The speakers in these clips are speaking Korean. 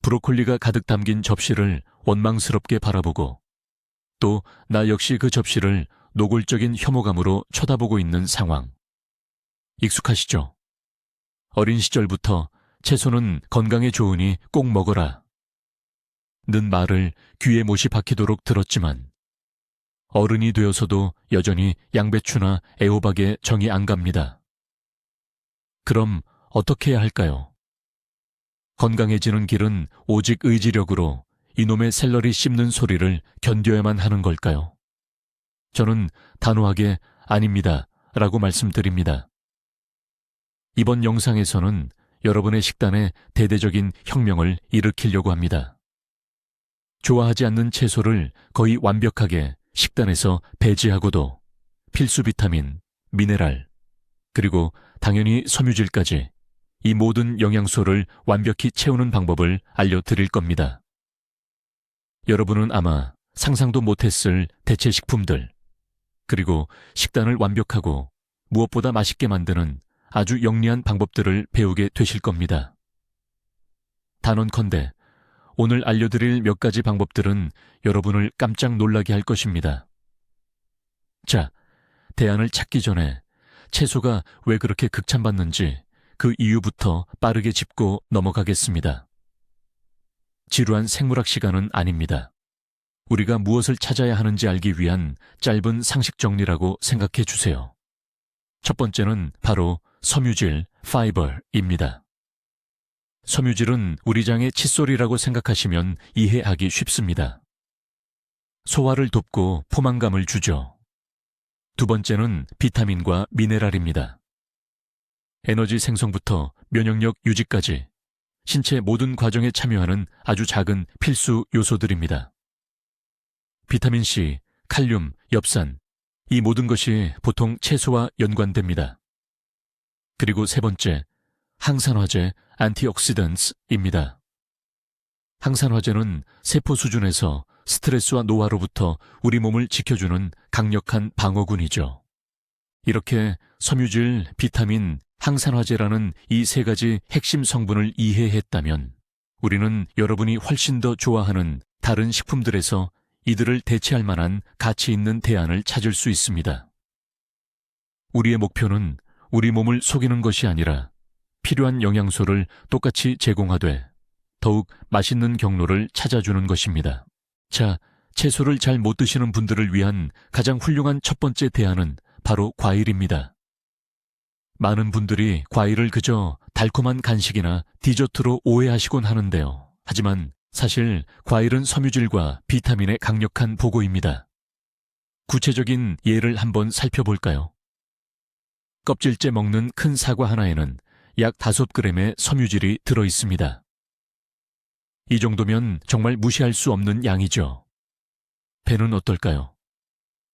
브로콜리가 가득 담긴 접시를 원망스럽게 바라보고 또 나 역시 그 접시를 노골적인 혐오감으로 쳐다보고 있는 상황. 익숙하시죠? 어린 시절부터 채소는 건강에 좋으니 꼭 먹어라 는 말을 귀에 못이 박히도록 들었지만 어른이 되어서도 여전히 양배추나 애호박에 정이 안 갑니다. 그럼 어떻게 해야 할까요? 건강해지는 길은 오직 의지력으로 이놈의 샐러리 씹는 소리를 견뎌야만 하는 걸까요? 저는 단호하게 아닙니다 라고 말씀드립니다. 이번 영상에서는 여러분의 식단에 대대적인 혁명을 일으키려고 합니다. 좋아하지 않는 채소를 거의 완벽하게 식단에서 배제하고도 필수 비타민, 미네랄, 그리고 당연히 섬유질까지 이 모든 영양소를 완벽히 채우는 방법을 알려드릴 겁니다. 여러분은 아마 상상도 못했을 대체 식품들, 그리고 식단을 완벽하고 무엇보다 맛있게 만드는 아주 영리한 방법들을 배우게 되실 겁니다. 단언컨대 오늘 알려드릴 몇 가지 방법들은 여러분을 깜짝 놀라게 할 것입니다. 자, 대안을 찾기 전에 채소가 왜 그렇게 극찬받는지 그 이유부터 빠르게 짚고 넘어가겠습니다. 지루한 생물학 시간은 아닙니다. 우리가 무엇을 찾아야 하는지 알기 위한 짧은 상식 정리라고 생각해 주세요. 첫 번째는 바로 섬유질, 파이버입니다. 섬유질은 우리 장의 칫솔이라고 생각하시면 이해하기 쉽습니다. 소화를 돕고 포만감을 주죠. 두 번째는 비타민과 미네랄입니다. 에너지 생성부터 면역력 유지까지 신체 모든 과정에 참여하는 아주 작은 필수 요소들입니다. 비타민C, 칼륨, 엽산, 이 모든 것이 보통 채소와 연관됩니다. 그리고 세 번째, 항산화제, 안티옥시던트입니다. 항산화제는 세포 수준에서 스트레스와 노화로부터 우리 몸을 지켜주는 강력한 방어군이죠. 이렇게 섬유질, 비타민, 항산화제라는 이 세 가지 핵심 성분을 이해했다면 우리는 여러분이 훨씬 더 좋아하는 다른 식품들에서 이들을 대체할 만한 가치 있는 대안을 찾을 수 있습니다. 우리의 목표는 우리 몸을 속이는 것이 아니라 필요한 영양소를 똑같이 제공하되 더욱 맛있는 경로를 찾아주는 것입니다. 자, 채소를 잘 못 드시는 분들을 위한 가장 훌륭한 첫 번째 대안은 바로 과일입니다. 많은 분들이 과일을 그저 달콤한 간식이나 디저트로 오해하시곤 하는데요. 하지만 사실 과일은 섬유질과 비타민의 강력한 보고입니다. 구체적인 예를 한번 살펴볼까요? 껍질째 먹는 큰 사과 하나에는 약 5g의 섬유질이 들어 있습니다. 이 정도면 정말 무시할 수 없는 양이죠. 배는 어떨까요?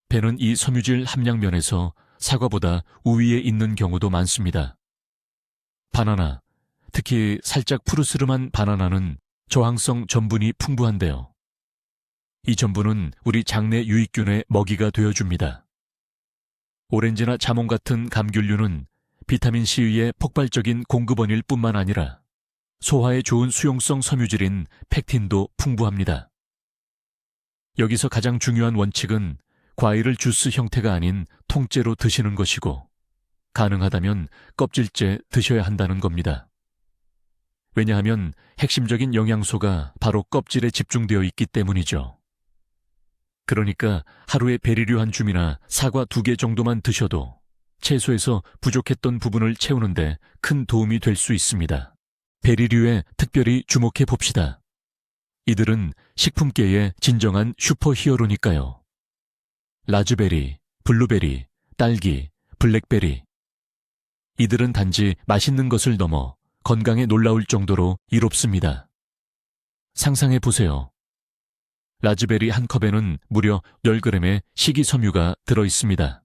배는 이 섬유질 함량 면에서 사과보다 우위에 있는 경우도 많습니다. 바나나, 특히 살짝 푸르스름한 바나나는 저항성 전분이 풍부한데요. 이 전분은 우리 장내 유익균의 먹이가 되어줍니다. 오렌지나 자몽 같은 감귤류는 비타민C의 폭발적인 공급원일 뿐만 아니라 소화에 좋은 수용성 섬유질인 펙틴도 풍부합니다. 여기서 가장 중요한 원칙은 과일을 주스 형태가 아닌 통째로 드시는 것이고 가능하다면 껍질째 드셔야 한다는 겁니다. 왜냐하면 핵심적인 영양소가 바로 껍질에 집중되어 있기 때문이죠. 그러니까 하루에 베리류 한 줌이나 사과 2개 정도만 드셔도 채소에서 부족했던 부분을 채우는데 큰 도움이 될 수 있습니다. 베리류에 특별히 주목해 봅시다. 이들은 식품계의 진정한 슈퍼히어로니까요. 라즈베리, 블루베리, 딸기, 블랙베리. 이들은 단지 맛있는 것을 넘어 건강에 놀라울 정도로 이롭습니다. 상상해 보세요. 라즈베리 한 컵에는 무려 10g의 식이섬유가 들어 있습니다.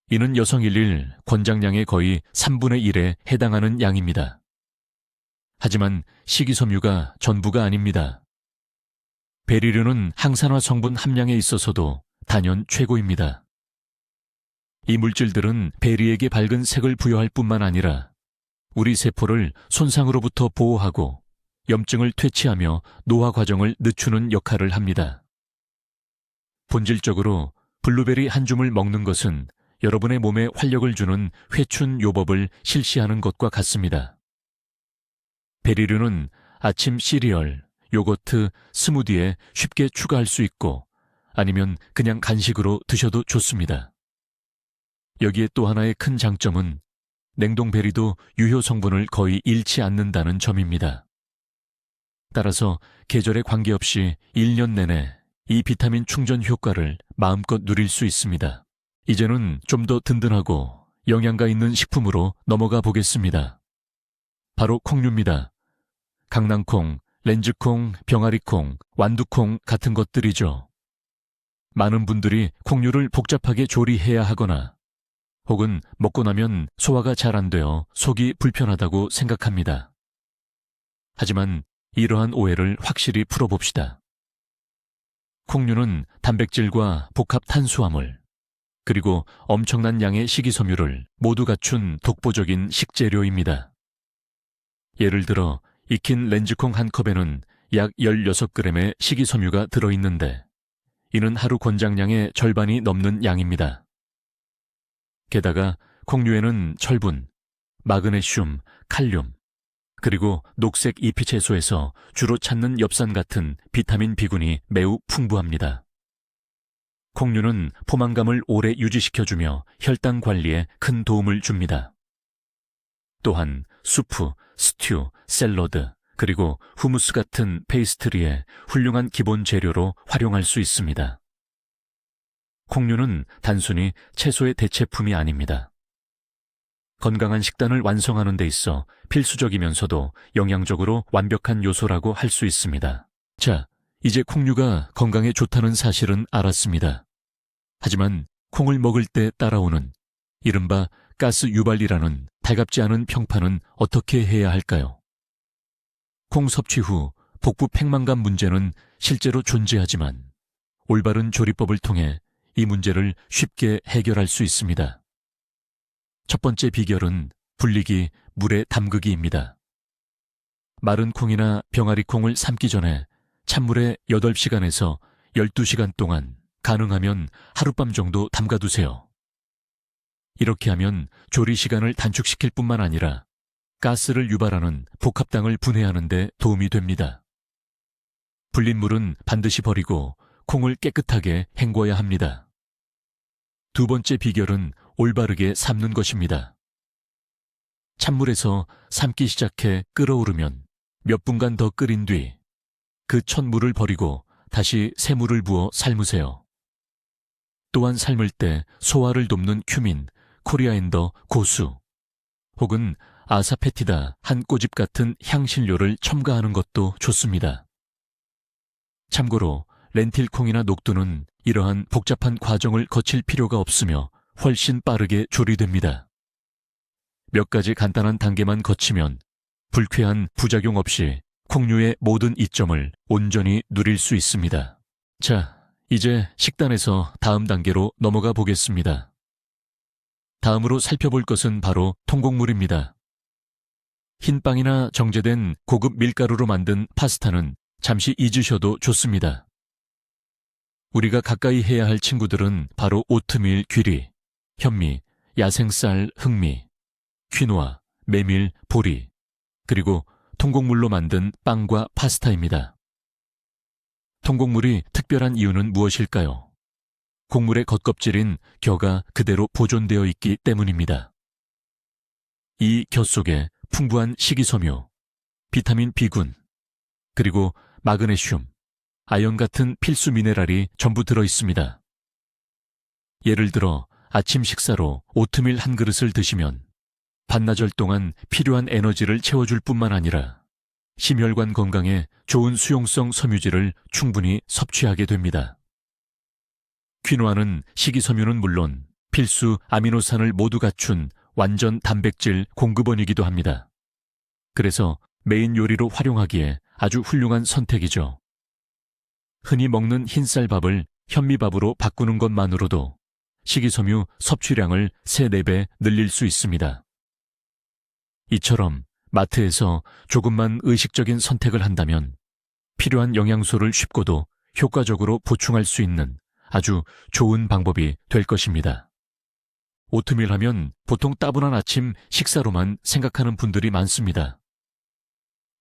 이는 여성 일일 권장량의 거의 3분의 1에 해당하는 양입니다. 하지만 식이섬유가 전부가 아닙니다. 베리류는 항산화 성분 함량에 있어서도 단연 최고입니다. 이 물질들은 베리에게 밝은 색을 부여할 뿐만 아니라 우리 세포를 손상으로부터 보호하고 염증을 퇴치하며 노화 과정을 늦추는 역할을 합니다. 본질적으로 블루베리 한 줌을 먹는 것은 여러분의 몸에 활력을 주는 회춘 요법을 실시하는 것과 같습니다. 베리류는 아침 시리얼, 요거트, 스무디에 쉽게 추가할 수 있고 아니면 그냥 간식으로 드셔도 좋습니다. 여기에 또 하나의 큰 장점은 냉동베리도 유효 성분을 거의 잃지 않는다는 점입니다. 따라서 계절에 관계없이 1년 내내 이 비타민 충전 효과를 마음껏 누릴 수 있습니다. 이제는 좀 더 든든하고 영양가 있는 식품으로 넘어가 보겠습니다. 바로 콩류입니다. 강낭콩, 렌즈콩, 병아리콩, 완두콩 같은 것들이죠. 많은 분들이 콩류를 복잡하게 조리해야 하거나 혹은 먹고 나면 소화가 잘 안 되어 속이 불편하다고 생각합니다. 하지만 이러한 오해를 확실히 풀어봅시다. 콩류는 단백질과 복합 탄수화물, 그리고 엄청난 양의 식이섬유를 모두 갖춘 독보적인 식재료입니다. 예를 들어 익힌 렌즈콩 한 컵에는 약 16g의 식이섬유가 들어있는데 이는 하루 권장량의 절반이 넘는 양입니다. 게다가 콩류에는 철분, 마그네슘, 칼륨, 그리고 녹색 잎이 채소에서 주로 찾는 엽산 같은 비타민 B군이 매우 풍부합니다. 콩류는 포만감을 오래 유지시켜주며 혈당 관리에 큰 도움을 줍니다. 또한 수프, 스튜, 샐러드, 그리고 후무스 같은 페이스트리의 훌륭한 기본 재료로 활용할 수 있습니다. 콩류는 단순히 채소의 대체품이 아닙니다. 건강한 식단을 완성하는 데 있어 필수적이면서도 영양적으로 완벽한 요소라고 할 수 있습니다. 자, 이제 콩류가 건강에 좋다는 사실은 알았습니다. 하지만 콩을 먹을 때 따라오는 이른바 가스 유발이라는 달갑지 않은 평판은 어떻게 해야 할까요? 콩 섭취 후 복부 팽만감 문제는 실제로 존재하지만 올바른 조리법을 통해 이 문제를 쉽게 해결할 수 있습니다. 첫 번째 비결은 불리기, 물에 담그기입니다. 마른 콩이나 병아리 콩을 삶기 전에 찬물에 8시간에서 12시간 동안 가능하면 하룻밤 정도 담가두세요. 이렇게 하면 조리 시간을 단축시킬 뿐만 아니라 가스를 유발하는 복합당을 분해하는 데 도움이 됩니다. 불린 물은 반드시 버리고 콩을 깨끗하게 헹궈야 합니다. 두 번째 비결은 올바르게 삶는 것입니다. 찬물에서 삶기 시작해 끓어오르면 몇 분간 더 끓인 뒤 그 첫 물을 버리고 다시 새 물을 부어 삶으세요. 또한 삶을 때 소화를 돕는 큐민, 코리아엔더, 고수 혹은 아사페티다 한 꼬집 같은 향신료를 첨가하는 것도 좋습니다. 참고로 렌틸콩이나 녹두는 이러한 복잡한 과정을 거칠 필요가 없으며 훨씬 빠르게 조리됩니다. 몇 가지 간단한 단계만 거치면 불쾌한 부작용 없이 콩류의 모든 이점을 온전히 누릴 수 있습니다. 자, 이제 식단에서 다음 단계로 넘어가 보겠습니다. 다음으로 살펴볼 것은 바로 통곡물입니다. 흰빵이나 정제된 고급 밀가루로 만든 파스타는 잠시 잊으셔도 좋습니다. 우리가 가까이 해야 할 친구들은 바로 오트밀 귀리, 현미, 야생쌀 흑미, 퀴노아, 메밀, 보리, 그리고 통곡물로 만든 빵과 파스타입니다. 통곡물이 특별한 이유는 무엇일까요? 곡물의 겉껍질인 겨가 그대로 보존되어 있기 때문입니다. 이 겨 속에 풍부한 식이섬유, 비타민 B군, 그리고 마그네슘, 아연 같은 필수 미네랄이 전부 들어 있습니다. 예를 들어 아침 식사로 오트밀 한 그릇을 드시면 반나절 동안 필요한 에너지를 채워줄 뿐만 아니라 심혈관 건강에 좋은 수용성 섬유질을 충분히 섭취하게 됩니다. 퀴노아는 식이섬유는 물론 필수 아미노산을 모두 갖춘 완전 단백질 공급원이기도 합니다. 그래서 메인 요리로 활용하기에 아주 훌륭한 선택이죠. 흔히 먹는 흰쌀밥을 현미밥으로 바꾸는 것만으로도 식이섬유 섭취량을 3-4배 늘릴 수 있습니다. 이처럼 마트에서 조금만 의식적인 선택을 한다면 필요한 영양소를 쉽고도 효과적으로 보충할 수 있는 아주 좋은 방법이 될 것입니다. 오트밀 하면 보통 따분한 아침 식사로만 생각하는 분들이 많습니다.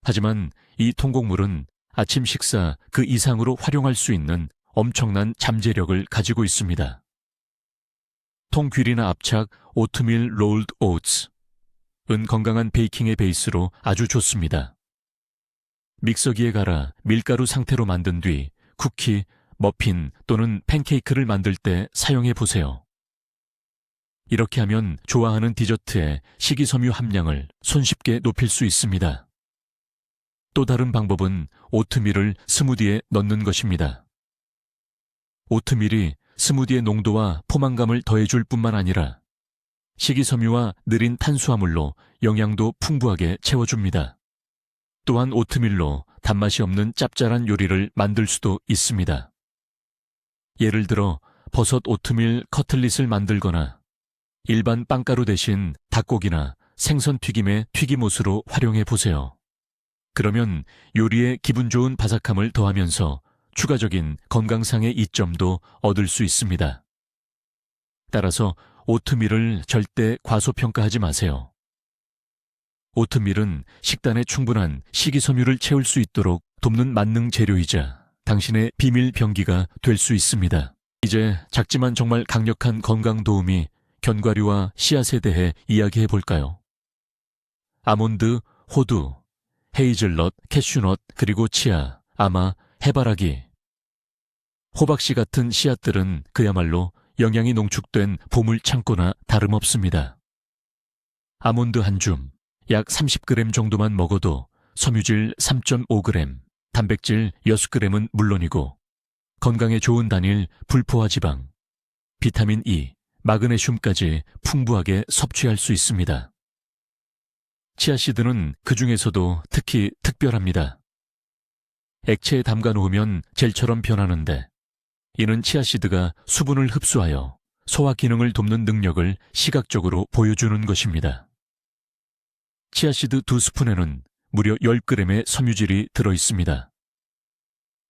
하지만 이 통곡물은 아침 식사 그 이상으로 활용할 수 있는 엄청난 잠재력을 가지고 있습니다. 통귀리나 압착 오트밀 롤드 오츠은 건강한 베이킹의 베이스로 아주 좋습니다. 믹서기에 갈아 밀가루 상태로 만든 뒤 쿠키, 머핀 또는 팬케이크를 만들 때 사용해 보세요. 이렇게 하면 좋아하는 디저트의 식이섬유 함량을 손쉽게 높일 수 있습니다. 또 다른 방법은 오트밀을 스무디에 넣는 것입니다. 오트밀이 스무디의 농도와 포만감을 더해줄 뿐만 아니라 식이섬유와 느린 탄수화물로 영양도 풍부하게 채워줍니다. 또한 오트밀로 단맛이 없는 짭짤한 요리를 만들 수도 있습니다. 예를 들어 버섯 오트밀 커틀릿을 만들거나 일반 빵가루 대신 닭고기나 생선 튀김의 튀김옷으로 활용해 보세요. 그러면 요리에 기분 좋은 바삭함을 더하면서 추가적인 건강상의 이점도 얻을 수 있습니다. 따라서 오트밀을 절대 과소평가하지 마세요. 오트밀은 식단에 충분한 식이섬유를 채울 수 있도록 돕는 만능 재료이자 당신의 비밀 병기가 될 수 있습니다. 이제 작지만 정말 강력한 건강 도우미 견과류와 씨앗에 대해 이야기해 볼까요? 아몬드, 호두, 헤이즐넛, 캐슈넛, 그리고 치아, 아마, 해바라기. 호박씨 같은 씨앗들은 그야말로 영양이 농축된 보물창고나 다름없습니다. 아몬드 한 줌, 약 30g 정도만 먹어도 섬유질 3.5g, 단백질 6g은 물론이고 건강에 좋은 단일 불포화 지방, 비타민 E, 마그네슘까지 풍부하게 섭취할 수 있습니다. 치아씨드는 그 중에서도 특히 특별합니다. 액체에 담가 놓으면 젤처럼 변하는데 이는 치아씨드가 수분을 흡수하여 소화 기능을 돕는 능력을 시각적으로 보여주는 것입니다. 치아씨드 2스푼에는 무려 10g의 섬유질이 들어있습니다.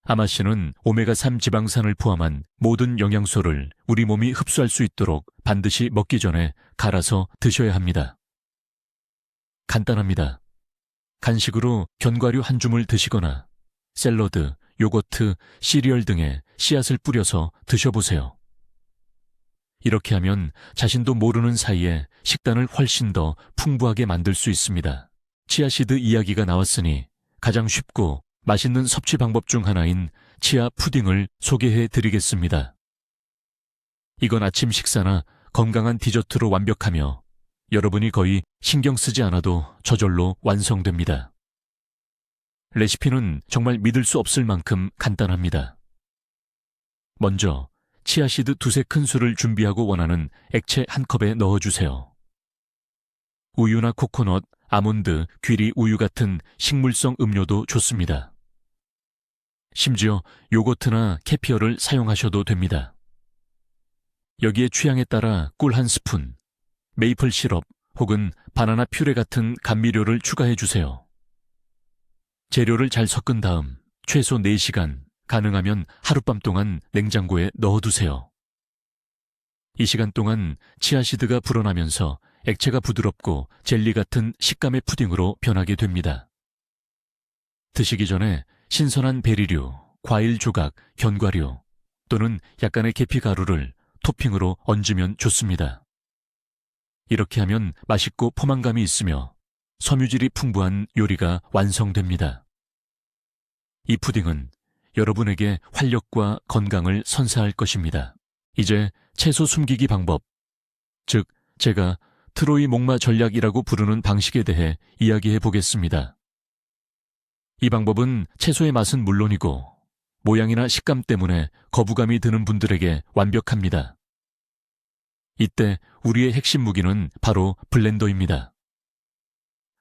아마씨는 오메가3 지방산을 포함한 모든 영양소를 우리 몸이 흡수할 수 있도록 반드시 먹기 전에 갈아서 드셔야 합니다. 간단합니다. 간식으로 견과류 한 줌을 드시거나 샐러드, 요거트, 시리얼 등에 씨앗을 뿌려서 드셔보세요. 이렇게 하면 자신도 모르는 사이에 식단을 훨씬 더 풍부하게 만들 수 있습니다. 치아씨드 이야기가 나왔으니 가장 쉽고 맛있는 섭취 방법 중 하나인 치아 푸딩을 소개해 드리겠습니다. 이건 아침 식사나 건강한 디저트로 완벽하며 여러분이 거의 신경 쓰지 않아도 저절로 완성됩니다. 레시피는 정말 믿을 수 없을 만큼 간단합니다. 먼저 치아씨드 2-3큰술을 준비하고 원하는 액체 한 컵에 넣어주세요. 우유나 코코넛, 아몬드, 귀리 우유 같은 식물성 음료도 좋습니다. 심지어 요거트나 캐피어를 사용하셔도 됩니다. 여기에 취향에 따라 꿀 한 스푼, 메이플 시럽 혹은 바나나 퓨레 같은 감미료를 추가해 주세요. 재료를 잘 섞은 다음 최소 4시간, 가능하면 하룻밤 동안 냉장고에 넣어두세요. 이 시간 동안 치아씨드가 불어나면서 액체가 부드럽고 젤리 같은 식감의 푸딩으로 변하게 됩니다. 드시기 전에 신선한 베리류, 과일 조각, 견과류 또는 약간의 계피 가루를 토핑으로 얹으면 좋습니다. 이렇게 하면 맛있고 포만감이 있으며 섬유질이 풍부한 요리가 완성됩니다. 이 푸딩은 여러분에게 활력과 건강을 선사할 것입니다. 이제 채소 숨기기 방법, 즉 제가 트로이 목마 전략이라고 부르는 방식에 대해 이야기해 보겠습니다. 이 방법은 채소의 맛은 물론이고 모양이나 식감 때문에 거부감이 드는 분들에게 완벽합니다. 이때 우리의 핵심 무기는 바로 블렌더입니다.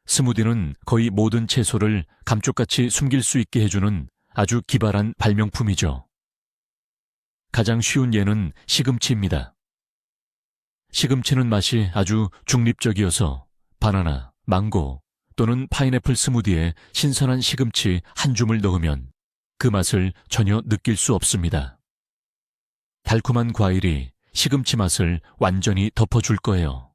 스무디는 거의 모든 채소를 감쪽같이 숨길 수 있게 해주는 아주 기발한 발명품이죠. 가장 쉬운 예는 시금치입니다. 시금치는 맛이 아주 중립적이어서 바나나, 망고 또는 파인애플 스무디에 신선한 시금치 한 줌을 넣으면 그 맛을 전혀 느낄 수 없습니다. 달콤한 과일이 시금치 맛을 완전히 덮어줄 거예요.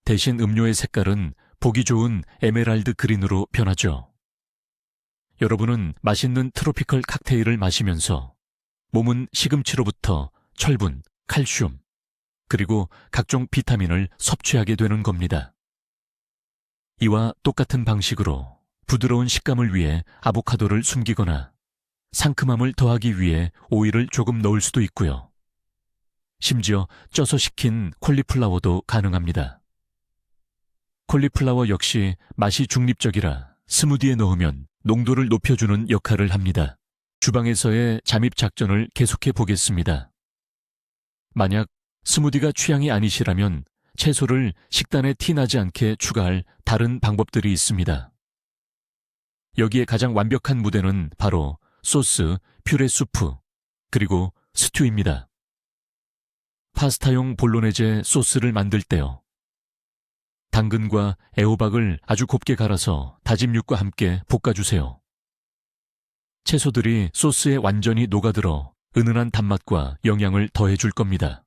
대신 음료의 색깔은 보기 좋은 에메랄드 그린으로 변하죠. 여러분은 맛있는 트로피컬 칵테일을 마시면서 몸은 시금치로부터 철분, 칼슘, 그리고 각종 비타민을 섭취하게 되는 겁니다. 이와 똑같은 방식으로 부드러운 식감을 위해 아보카도를 숨기거나 상큼함을 더하기 위해 오일을 조금 넣을 수도 있고요. 심지어 쪄서 식힌 콜리플라워도 가능합니다. 콜리플라워 역시 맛이 중립적이라 스무디에 넣으면 농도를 높여주는 역할을 합니다. 주방에서의 잠입 작전을 계속해 보겠습니다. 만약 스무디가 취향이 아니시라면 채소를 식단에 티나지 않게 추가할 다른 방법들이 있습니다. 여기에 가장 완벽한 무대는 바로 소스, 퓨레 수프, 그리고 스튜입니다. 파스타용 볼로네제 소스를 만들 때요. 당근과 애호박을 아주 곱게 갈아서 다진 육과 함께 볶아주세요. 채소들이 소스에 완전히 녹아들어 은은한 단맛과 영양을 더해줄 겁니다.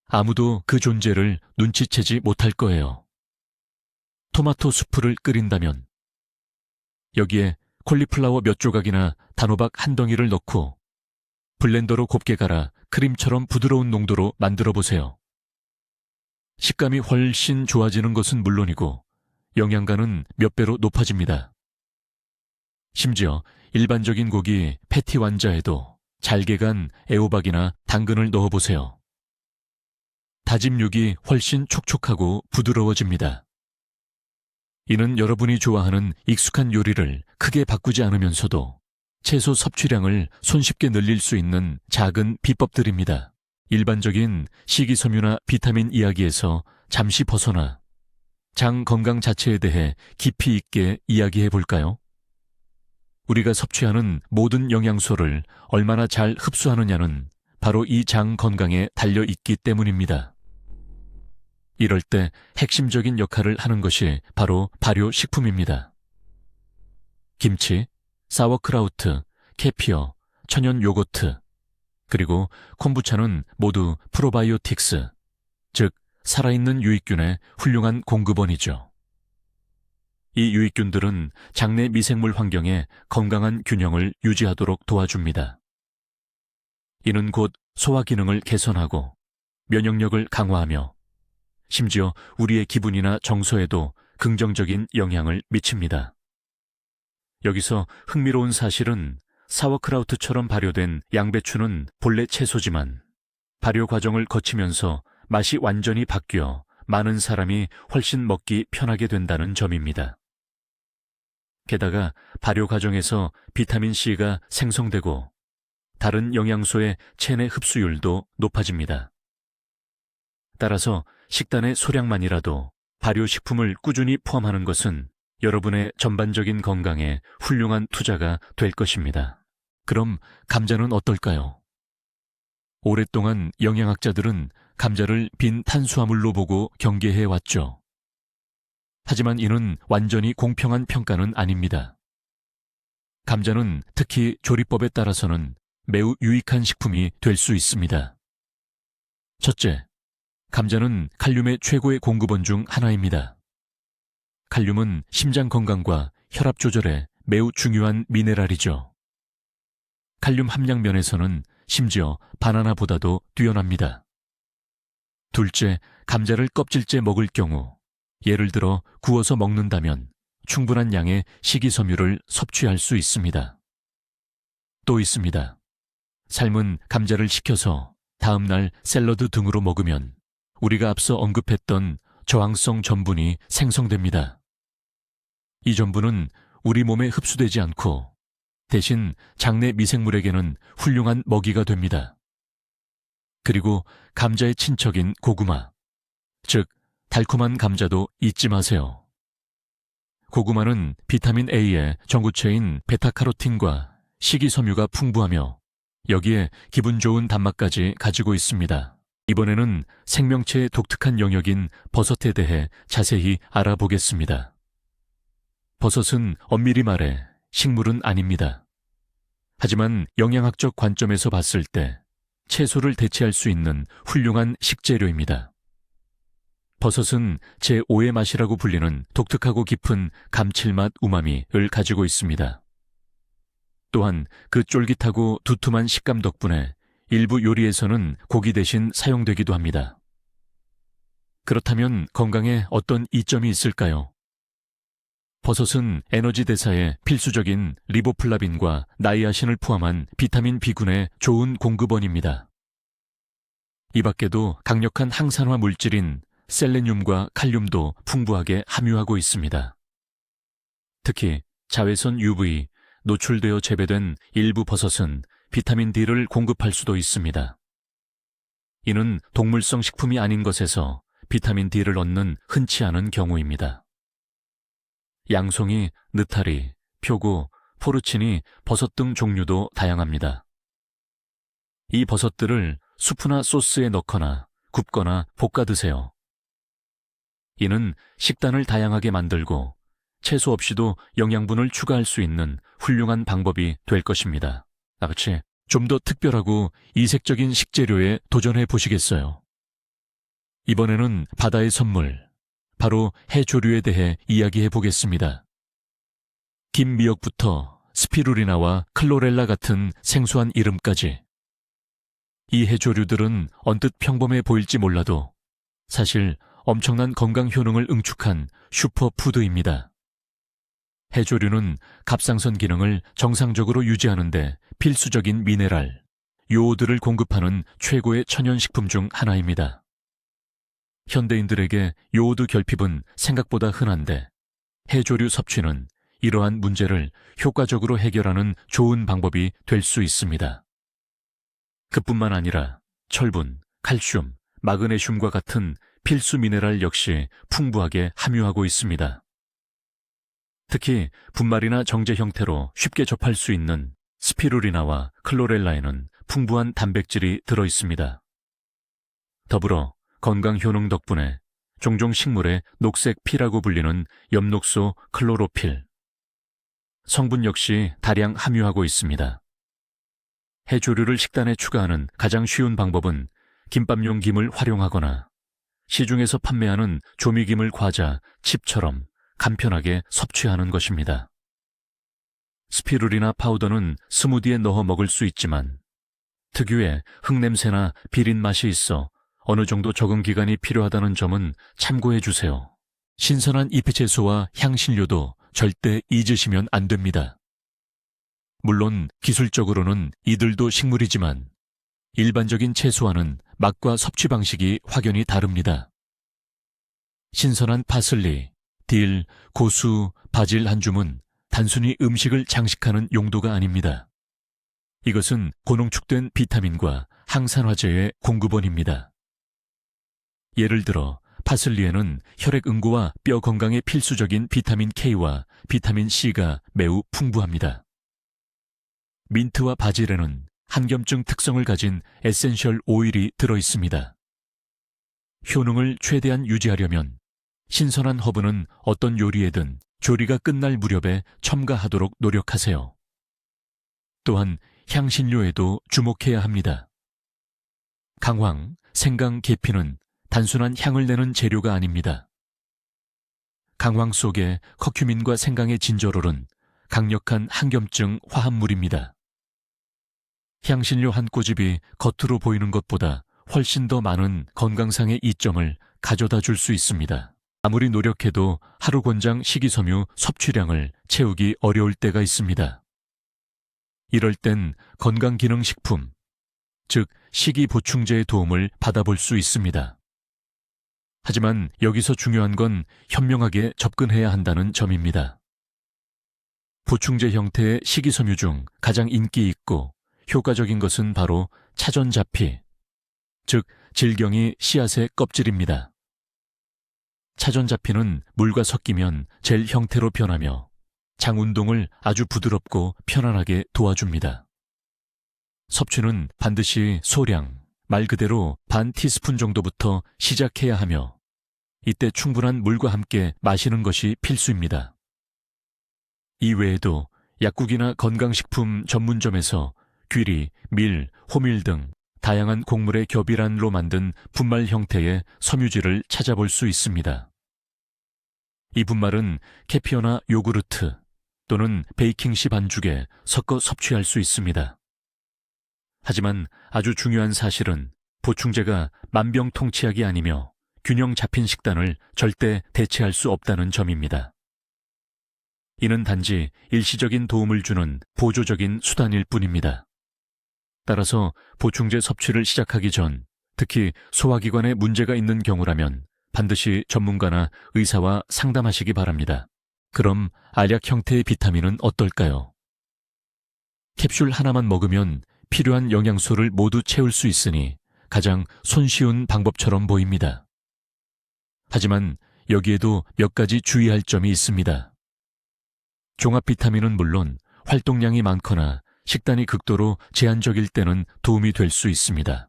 아무도 그 존재를 눈치채지 못할 거예요. 토마토 수프를 끓인다면 여기에 콜리플라워 몇 조각이나 단호박 한 덩이를 넣고 블렌더로 곱게 갈아 크림처럼 부드러운 농도로 만들어 보세요. 식감이 훨씬 좋아지는 것은 물론이고 영양가는 몇 배로 높아집니다. 심지어 일반적인 고기 패티 완자에도 잘게 간 애호박이나 당근을 넣어보세요. 다짐 육이 훨씬 촉촉하고 부드러워집니다. 이는 여러분이 좋아하는 익숙한 요리를 크게 바꾸지 않으면서도 채소 섭취량을 손쉽게 늘릴 수 있는 작은 비법들입니다. 일반적인 식이섬유나 비타민 이야기에서 잠시 벗어나 장 건강 자체에 대해 깊이 있게 이야기해 볼까요? 우리가 섭취하는 모든 영양소를 얼마나 잘 흡수하느냐는 바로 이 장 건강에 달려 있기 때문입니다. 이럴 때 핵심적인 역할을 하는 것이 바로 발효식품입니다. 김치, 사워크라우트, 캐피어, 천연 요거트, 그리고 콤부차는 모두 프로바이오틱스, 즉 살아있는 유익균의 훌륭한 공급원이죠. 이 유익균들은 장내 미생물 환경에 건강한 균형을 유지하도록 도와줍니다. 이는 곧 소화 기능을 개선하고 면역력을 강화하며 심지어 우리의 기분이나 정서에도 긍정적인 영향을 미칩니다. 여기서 흥미로운 사실은 사워크라우트처럼 발효된 양배추는 본래 채소지만 발효 과정을 거치면서 맛이 완전히 바뀌어 많은 사람이 훨씬 먹기 편하게 된다는 점입니다. 게다가 발효 과정에서 비타민C가 생성되고 다른 영양소의 체내 흡수율도 높아집니다. 따라서 식단의 소량만이라도 발효식품을 꾸준히 포함하는 것은 여러분의 전반적인 건강에 훌륭한 투자가 될 것입니다. 그럼 감자는 어떨까요? 오랫동안 영양학자들은 감자를 빈 탄수화물로 보고 경계해 왔죠. 하지만 이는 완전히 공평한 평가는 아닙니다. 감자는 특히 조리법에 따라서는 매우 유익한 식품이 될 수 있습니다. 첫째, 감자는 칼륨의 최고의 공급원 중 하나입니다. 칼륨은 심장 건강과 혈압 조절에 매우 중요한 미네랄이죠. 칼륨 함량 면에서는 심지어 바나나보다도 뛰어납니다. 둘째, 감자를 껍질째 먹을 경우, 예를 들어 구워서 먹는다면 충분한 양의 식이섬유를 섭취할 수 있습니다. 또 있습니다. 삶은 감자를 식혀서 다음날 샐러드 등으로 먹으면 우리가 앞서 언급했던 저항성 전분이 생성됩니다. 이 전분은 우리 몸에 흡수되지 않고 대신 장내 미생물에게는 훌륭한 먹이가 됩니다. 그리고 감자의 친척인 고구마, 즉 달콤한 감자도 잊지 마세요. 고구마는 비타민 A의 전구체인 베타카로틴과 식이섬유가 풍부하며 여기에 기분 좋은 단맛까지 가지고 있습니다. 이번에는 생명체의 독특한 영역인 버섯에 대해 자세히 알아보겠습니다. 버섯은 엄밀히 말해 식물은 아닙니다. 하지만 영양학적 관점에서 봤을 때 채소를 대체할 수 있는 훌륭한 식재료입니다. 버섯은 제5의 맛이라고 불리는 독특하고 깊은 감칠맛 우마미를 가지고 있습니다. 또한 그 쫄깃하고 두툼한 식감 덕분에 일부 요리에서는 고기 대신 사용되기도 합니다. 그렇다면 건강에 어떤 이점이 있을까요? 버섯은 에너지 대사에 필수적인 리보플라빈과 나이아신을 포함한 비타민 B군의 좋은 공급원입니다. 이 밖에도 강력한 항산화 물질인 셀레늄과 칼륨도 풍부하게 함유하고 있습니다. 특히 자외선 UV, 노출되어 재배된 일부 버섯은 비타민 D를 공급할 수도 있습니다. 이는 동물성 식품이 아닌 것에서 비타민 D를 얻는 흔치 않은 경우입니다. 양송이, 느타리, 표고, 포르치니, 버섯 등 종류도 다양합니다. 이 버섯들을 수프나 소스에 넣거나 굽거나 볶아 드세요. 이는 식단을 다양하게 만들고 채소 없이도 영양분을 추가할 수 있는 훌륭한 방법이 될 것입니다. 나같이 좀 더 특별하고 이색적인 식재료에 도전해 보시겠어요? 이번에는 바다의 선물, 바로 해조류에 대해 이야기해 보겠습니다. 김미역부터 스피루리나와 클로렐라 같은 생소한 이름까지. 이 해조류들은 언뜻 평범해 보일지 몰라도 사실 엄청난 건강 효능을 응축한 슈퍼푸드입니다. 해조류는 갑상선 기능을 정상적으로 유지하는 데 필수적인 미네랄, 요오드를 공급하는 최고의 천연식품 중 하나입니다. 현대인들에게 요오드 결핍은 생각보다 흔한데 해조류 섭취는 이러한 문제를 효과적으로 해결하는 좋은 방법이 될 수 있습니다. 그뿐만 아니라 철분, 칼슘, 마그네슘과 같은 필수 미네랄 역시 풍부하게 함유하고 있습니다. 특히 분말이나 정제 형태로 쉽게 접할 수 있는 스피루리나와 클로렐라에는 풍부한 단백질이 들어있습니다. 더불어 건강 효능 덕분에 종종 식물의 녹색 피라고 불리는 엽록소 클로로필, 성분 역시 다량 함유하고 있습니다. 해조류를 식단에 추가하는 가장 쉬운 방법은 김밥용 김을 활용하거나 시중에서 판매하는 조미김을 과자, 칩처럼 간편하게 섭취하는 것입니다. 스피루리나 파우더는 스무디에 넣어 먹을 수 있지만 특유의 흙냄새나 비린 맛이 있어 어느 정도 적응 기간이 필요하다는 점은 참고해 주세요. 신선한 잎채소와 향신료도 절대 잊으시면 안 됩니다. 물론 기술적으로는 이들도 식물이지만 일반적인 채소와는 맛과 섭취 방식이 확연히 다릅니다. 신선한 파슬리, 딜, 고수, 바질 한 줌은 단순히 음식을 장식하는 용도가 아닙니다. 이것은 고농축된 비타민과 항산화제의 공급원입니다. 예를 들어 파슬리에는 혈액 응고와 뼈 건강에 필수적인 비타민 K와 비타민 C가 매우 풍부합니다. 민트와 바질에는 한겸증 특성을 가진 에센셜 오일이 들어있습니다. 효능을 최대한 유지하려면 신선한 허브는 어떤 요리에든 조리가 끝날 무렵에 첨가하도록 노력하세요. 또한 향신료에도 주목해야 합니다. 강황, 생강, 계피는 단순한 향을 내는 재료가 아닙니다. 강황 속에 커큐민과 생강의 진저롤은 강력한 항염증 화합물입니다. 향신료 한 꼬집이 겉으로 보이는 것보다 훨씬 더 많은 건강상의 이점을 가져다 줄 수 있습니다. 아무리 노력해도 하루 권장 식이섬유 섭취량을 채우기 어려울 때가 있습니다. 이럴 땐 건강기능식품, 즉 식이보충제의 도움을 받아볼 수 있습니다. 하지만 여기서 중요한 건 현명하게 접근해야 한다는 점입니다. 보충제 형태의 식이섬유 중 가장 인기 있고 효과적인 것은 바로 차전자피, 즉 질경이 씨앗의 껍질입니다. 차전자피는 물과 섞이면 젤 형태로 변하며 장 운동을 아주 부드럽고 편안하게 도와줍니다. 섭취는 반드시 소량, 말 그대로 반 티스푼 정도부터 시작해야 하며 이때 충분한 물과 함께 마시는 것이 필수입니다. 이 외에도 약국이나 건강식품 전문점에서 귀리, 밀, 호밀 등 다양한 곡물의 겹이란으로 만든 분말 형태의 섬유질을 찾아볼 수 있습니다. 이 분말은 케피어나 요구르트 또는 베이킹시 반죽에 섞어 섭취할 수 있습니다. 하지만 아주 중요한 사실은 보충제가 만병통치약이 아니며 균형 잡힌 식단을 절대 대체할 수 없다는 점입니다. 이는 단지 일시적인 도움을 주는 보조적인 수단일 뿐입니다. 따라서 보충제 섭취를 시작하기 전, 특히 소화기관에 문제가 있는 경우라면 반드시 전문가나 의사와 상담하시기 바랍니다. 그럼 알약 형태의 비타민은 어떨까요? 캡슐 하나만 먹으면 필요한 영양소를 모두 채울 수 있으니 가장 손쉬운 방법처럼 보입니다. 하지만 여기에도 몇 가지 주의할 점이 있습니다. 종합 비타민은 물론 활동량이 많거나 식단이 극도로 제한적일 때는 도움이 될 수 있습니다.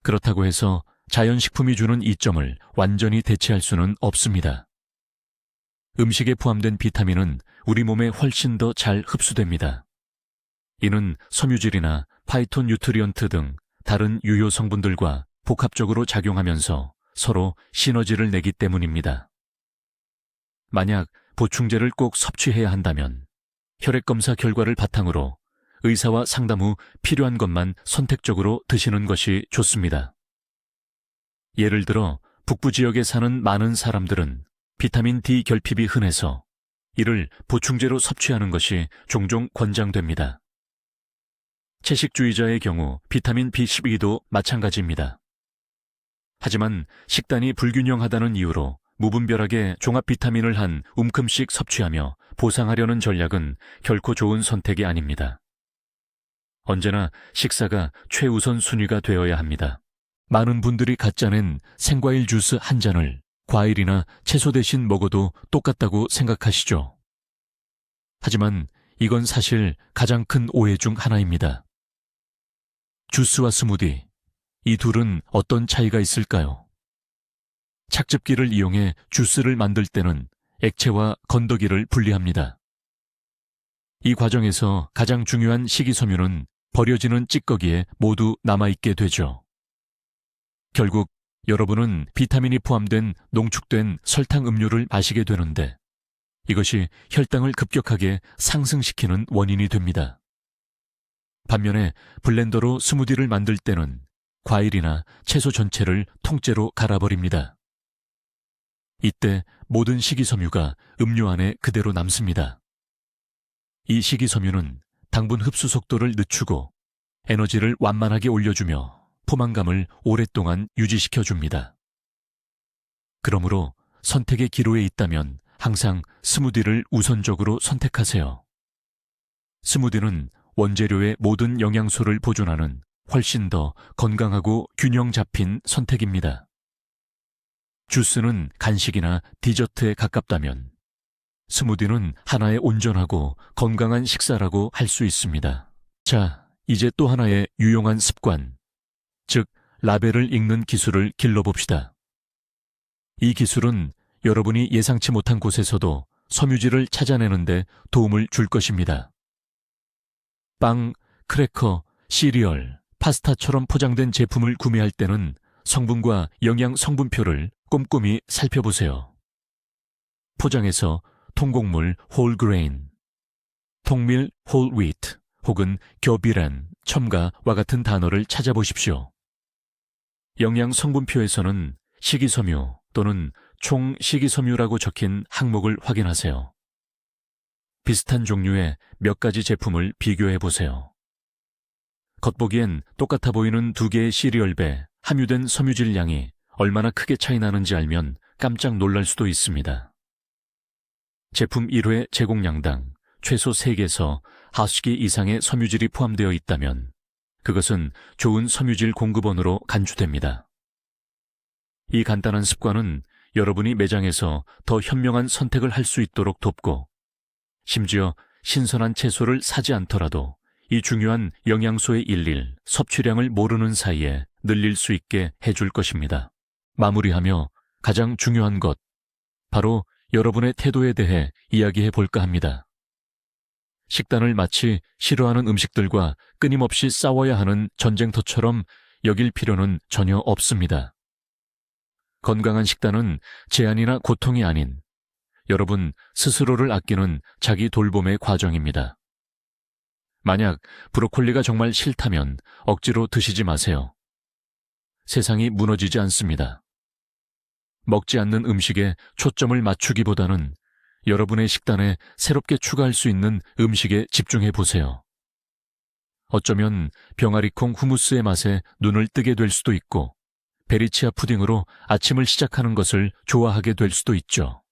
그렇다고 해서 자연식품이 주는 이점을 완전히 대체할 수는 없습니다. 음식에 포함된 비타민은 우리 몸에 훨씬 더 잘 흡수됩니다. 이는 섬유질이나 파이토뉴트리언트 등 다른 유효 성분들과 복합적으로 작용하면서 서로 시너지를 내기 때문입니다. 만약 보충제를 꼭 섭취해야 한다면 혈액검사 결과를 바탕으로 의사와 상담 후 필요한 것만 선택적으로 드시는 것이 좋습니다. 예를 들어 북부 지역에 사는 많은 사람들은 비타민 D 결핍이 흔해서 이를 보충제로 섭취하는 것이 종종 권장됩니다. 채식주의자의 경우 비타민 B12도 마찬가지입니다. 하지만 식단이 불균형하다는 이유로 무분별하게 종합 비타민을 한 움큼씩 섭취하며 보상하려는 전략은 결코 좋은 선택이 아닙니다. 언제나 식사가 최우선 순위가 되어야 합니다. 많은 분들이 가짜낸 생과일 주스 한 잔을 과일이나 채소 대신 먹어도 똑같다고 생각하시죠. 하지만 이건 사실 가장 큰 오해 중 하나입니다. 주스와 스무디, 이 둘은 어떤 차이가 있을까요? 착즙기를 이용해 주스를 만들 때는 액체와 건더기를 분리합니다. 이 과정에서 가장 중요한 식이섬유는 버려지는 찌꺼기에 모두 남아있게 되죠. 결국 여러분은 비타민이 포함된 농축된 설탕 음료를 마시게 되는데 이것이 혈당을 급격하게 상승시키는 원인이 됩니다. 반면에 블렌더로 스무디를 만들 때는 과일이나 채소 전체를 통째로 갈아버립니다. 이때 모든 식이섬유가 음료 안에 그대로 남습니다. 이 식이섬유는 당분 흡수 속도를 늦추고 에너지를 완만하게 올려주며 포만감을 오랫동안 유지시켜줍니다. 그러므로 선택의 기로에 있다면 항상 스무디를 우선적으로 선택하세요. 스무디는 원재료의 모든 영양소를 보존하는 훨씬 더 건강하고 균형 잡힌 선택입니다. 주스는 간식이나 디저트에 가깝다면 스무디는 하나의 온전하고 건강한 식사라고 할 수 있습니다. 자, 이제 또 하나의 유용한 습관, 즉 라벨을 읽는 기술을 길러봅시다. 이 기술은 여러분이 예상치 못한 곳에서도 섬유질을 찾아내는 데 도움을 줄 것입니다. 빵, 크래커, 시리얼, 파스타처럼 포장된 제품을 구매할 때는 성분과 영양 성분표를 꼼꼼히 살펴보세요. 포장에서 통곡물 홀그레인, 통밀 홀위트 혹은 겹이란, 첨가와 같은 단어를 찾아보십시오. 영양 성분표에서는 식이섬유 또는 총 식이섬유라고 적힌 항목을 확인하세요. 비슷한 종류의 몇 가지 제품을 비교해 보세요. 겉보기엔 똑같아 보이는 두 개의 시리얼배 함유된 섬유질 양이 얼마나 크게 차이 나는지 알면 깜짝 놀랄 수도 있습니다. 제품 1회 제공량당 최소 3개에서 5개 이상의 섬유질이 포함되어 있다면 그것은 좋은 섬유질 공급원으로 간주됩니다. 이 간단한 습관은 여러분이 매장에서 더 현명한 선택을 할 수 있도록 돕고 심지어 신선한 채소를 사지 않더라도 이 중요한 영양소의 일일, 섭취량을 모르는 사이에 늘릴 수 있게 해줄 것입니다. 마무리하며 가장 중요한 것, 바로 여러분의 태도에 대해 이야기해 볼까 합니다. 식단을 마치 싫어하는 음식들과 끊임없이 싸워야 하는 전쟁터처럼 여길 필요는 전혀 없습니다. 건강한 식단은 제한이나 고통이 아닌 여러분 스스로를 아끼는 자기 돌봄의 과정입니다. 만약 브로콜리가 정말 싫다면 억지로 드시지 마세요. 세상이 무너지지 않습니다. 먹지 않는 음식에 초점을 맞추기보다는 여러분의 식단에 새롭게 추가할 수 있는 음식에 집중해 보세요. 어쩌면 병아리콩 후무스의 맛에 눈을 뜨게 될 수도 있고 베리치아 푸딩으로 아침을 시작하는 것을 좋아하게 될 수도 있죠.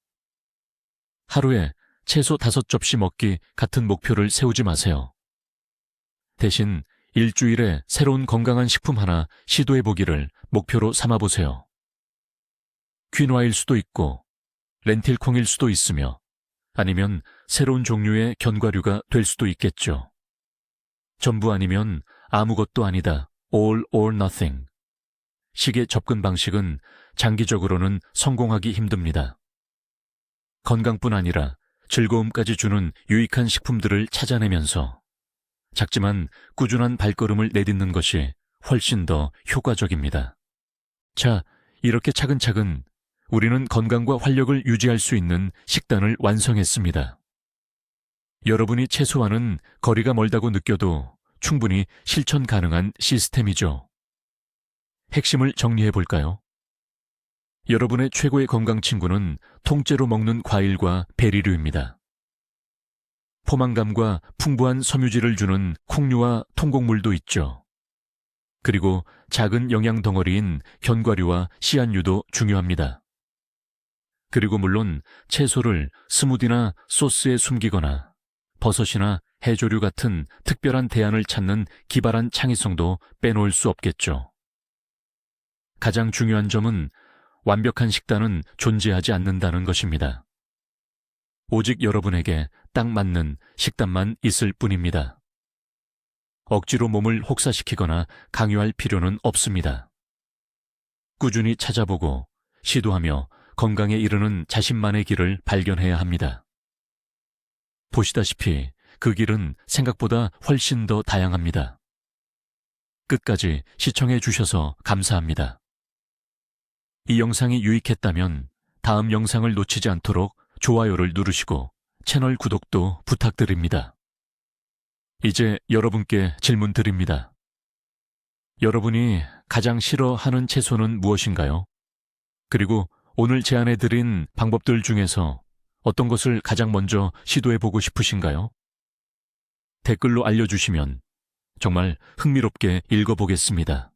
하루에 채소 5접시 먹기 같은 목표를 세우지 마세요. 대신 일주일에 새로운 건강한 식품 하나 시도해 보기를 목표로 삼아 보세요. 퀴노아일 수도 있고 렌틸콩일 수도 있으며 아니면 새로운 종류의 견과류가 될 수도 있겠죠. 전부 아니면 아무것도 아니다. All or nothing. 식의 접근 방식은 장기적으로는 성공하기 힘듭니다. 건강뿐 아니라 즐거움까지 주는 유익한 식품들을 찾아내면서 작지만 꾸준한 발걸음을 내딛는 것이 훨씬 더 효과적입니다. 자, 이렇게 차근차근 우리는 건강과 활력을 유지할 수 있는 식단을 완성했습니다. 여러분이 채소와는 거리가 멀다고 느껴도 충분히 실천 가능한 시스템이죠. 핵심을 정리해 볼까요? 여러분의 최고의 건강 친구는 통째로 먹는 과일과 베리류입니다. 포만감과 풍부한 섬유질을 주는 콩류와 통곡물도 있죠. 그리고 작은 영양 덩어리인 견과류와 씨앗류도 중요합니다. 그리고 물론 채소를 스무디나 소스에 숨기거나 버섯이나 해조류 같은 특별한 대안을 찾는 기발한 창의성도 빼놓을 수 없겠죠. 가장 중요한 점은 완벽한 식단은 존재하지 않는다는 것입니다. 오직 여러분에게 딱 맞는 식단만 있을 뿐입니다. 억지로 몸을 혹사시키거나 강요할 필요는 없습니다. 꾸준히 찾아보고 시도하며 건강에 이르는 자신만의 길을 발견해야 합니다. 보시다시피 그 길은 생각보다 훨씬 더 다양합니다. 끝까지 시청해 주셔서 감사합니다. 이 영상이 유익했다면 다음 영상을 놓치지 않도록 좋아요를 누르시고 채널 구독도 부탁드립니다. 이제 여러분께 질문 드립니다. 여러분이 가장 싫어하는 채소는 무엇인가요? 그리고 오늘 제안해드린 방법들 중에서 어떤 것을 가장 먼저 시도해보고 싶으신가요? 댓글로 알려주시면 정말 흥미롭게 읽어보겠습니다.